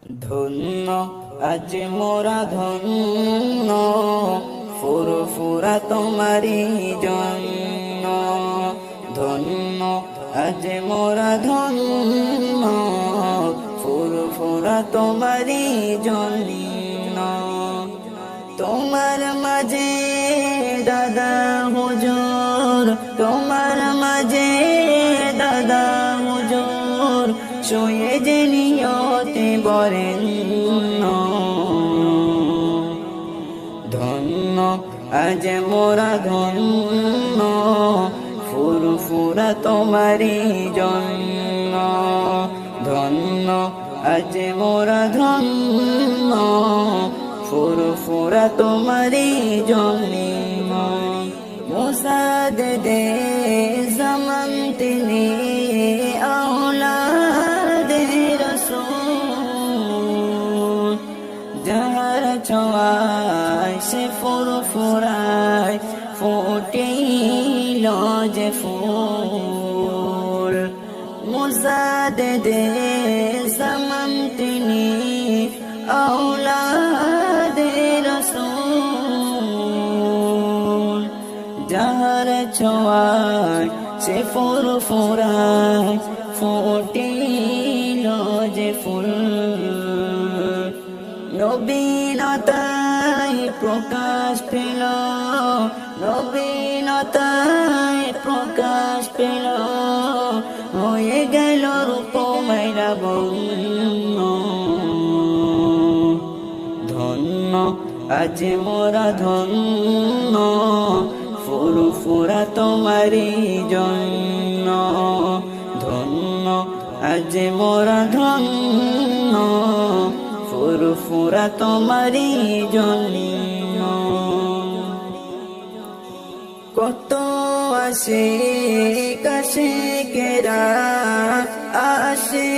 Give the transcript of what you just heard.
ধন্য আজ মোরা ধন্য, ফুরফুরা তোমারি জন্য। ধন্য আজ মোরা ধন্য, ফুরফুরা তোমারি জন্য। তোমার মাঝে দাদা হুজুর, তোমার মাঝে দাদা হুজুর, শুয়ে যে নিয়তে বরেণ্য। ধন্য আজ মোরা ধন্য, ফুরফুরা তোমারি জন্য। ধন্য আজ মোরা ধন্য, ফুরফুরা তোমারি জন্য। মুসাদ দে zaman তিনি আওলাদে রাসূল, যার ছোঁয়ায় সে ফুরফুরায় ফুটিল যে ফুল। মুসাদ দে zaman তিনি আওলাদে রাসূল, যার ছোঁয়ায় সে ফুরফুরায় ফুটিল যে ফুল। নবীনতায় প্রকাশ পেল, নবীনতায় প্রকাশ পেল, হয়ে গেল রূপময় লাবণ্য। ধন্য আজ মোরা ধন্য, ফুরফুরা তোমারি জন্য। ধন্য আজ মোরা ধন্য, ফুরফুরা তোমারি জন্য। কত আসে কাশে কেরা আসে